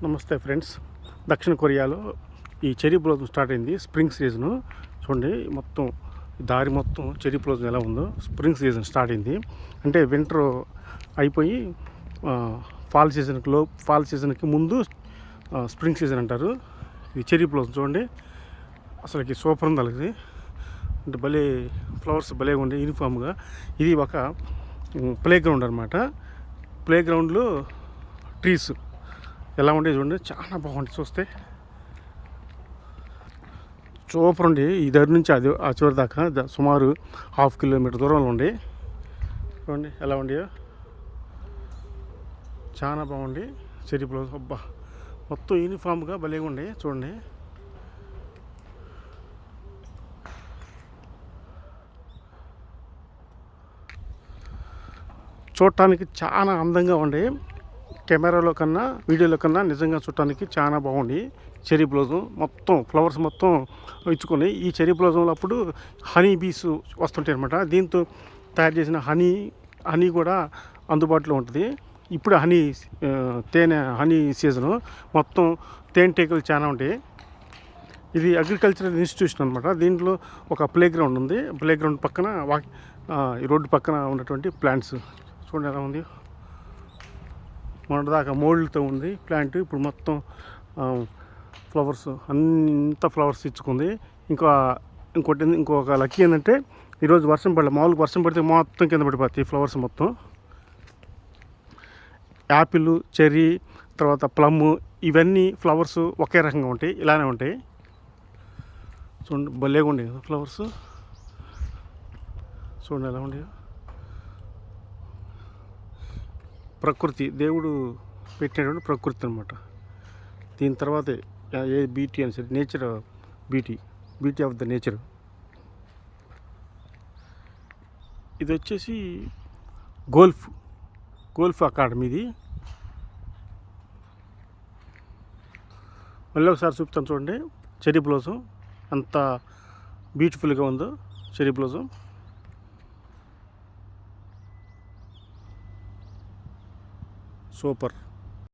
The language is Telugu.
నమస్తే ఫ్రెండ్స్. దక్షిణ కొరియాలో ఈ చెరీ బ్లోజం స్టార్ట్ అయింది. స్ప్రింగ్ సీజను చూడండి, మొత్తం దారి మొత్తం చెరీ బ్లోజం ఎలా ఉందో. స్ప్రింగ్ సీజన్ స్టార్ట్ అయింది అంటే వింటర్ అయిపోయి ఫాల్ సీజన్కి ముందు స్ప్రింగ్ సీజన్ అంటారు. ఇది చెరీ బ్లోజం చూడండి, అసలుకి సూపర్ ఉంది. అలాగే అంటే భలే ఫ్లవర్స్ భలే ఉండే యూనిఫామ్గా. ఇది ఒక ప్లే గ్రౌండ్ అనమాట. ప్లే గ్రౌండ్లో ట్రీస్ ఎలా ఉండే చూడండి, చాలా బాగుంటుంది. చూస్తే సూపర్ ఉండి ఈ దగ్గర నుంచి అది ఆ చివరి దాకా సుమారు 1/2 కిలోమీటర్ దూరంలో ఉండి చూడండి ఎలా ఉండేయో. చాలా బాగుంది చెరీ బ్లౌజ్. అబ్బా, మొత్తం యూనిఫామ్గా భలే ఉండే చూడండి. చూడటానికి చాలా అందంగా ఉండే, కెమెరాలో కన్నా వీడియోలో కన్నా నిజంగా చూడటానికి చాలా బాగుంది. చెరీ బ్లౌజం మొత్తం ఫ్లవర్స్ మొత్తం ఇచ్చుకొని, ఈ చెరీ బ్లౌజంలో అప్పుడు హనీ బీస్ వస్తుంటాయి అనమాట. దీంతో తయారు చేసిన హనీ కూడా అందుబాటులో ఉంటుంది. ఇప్పుడు హనీ సీజను, మొత్తం తేనెటీగలు చాలా ఉంటాయి. ఇది అగ్రికల్చరల్ ఇన్స్టిట్యూషన్ అనమాట. దీంట్లో ఒక ప్లే గ్రౌండ్ ఉంది. ప్లే గ్రౌండ్ పక్కన ఈ రోడ్డు పక్కన ఉన్నటువంటి ప్లాంట్స్ చూడండి ఎలా ఉంది. మొన్నటిదాకా మోల్డ్తో ఉంది ప్లాంట్, ఇప్పుడు మొత్తం ఫ్లవర్స్ అంతా ఫ్లవర్స్ ఇచ్చుకుంది. ఇంకొక లక్కీ ఏంటంటే ఈరోజు వర్షం పడలేదు. మామూలుగా వర్షం పడితే మొత్తం కింద పడిపోతాయి ఫ్లవర్స్ మొత్తం. యాపిల్, చెర్రీ, తర్వాత ప్లమ్, ఇవన్నీ ఫ్లవర్స్ ఒకే రకంగా ఉంటాయి, ఇలానే ఉంటాయి. చూడండి భలేగా ఉండే కదా ఫ్లవర్స్. చూడండి ఎలా ఉండే. ప్రకృతి, దేవుడు పెట్టినటువంటి ప్రకృతి అనమాట. దీని తర్వాత ఏ బ్యూటీ అని సరే, nature beauty of the nature. ఇది వచ్చేసి గోల్ఫ్ అకాడమీ. ఇది మళ్ళీ ఒకసారి చూపుతాను చూడండి. చెరీ బ్లౌజం అంత బ్యూటిఫుల్గా ఉందో చెరీ బ్లౌజం. సూపర్.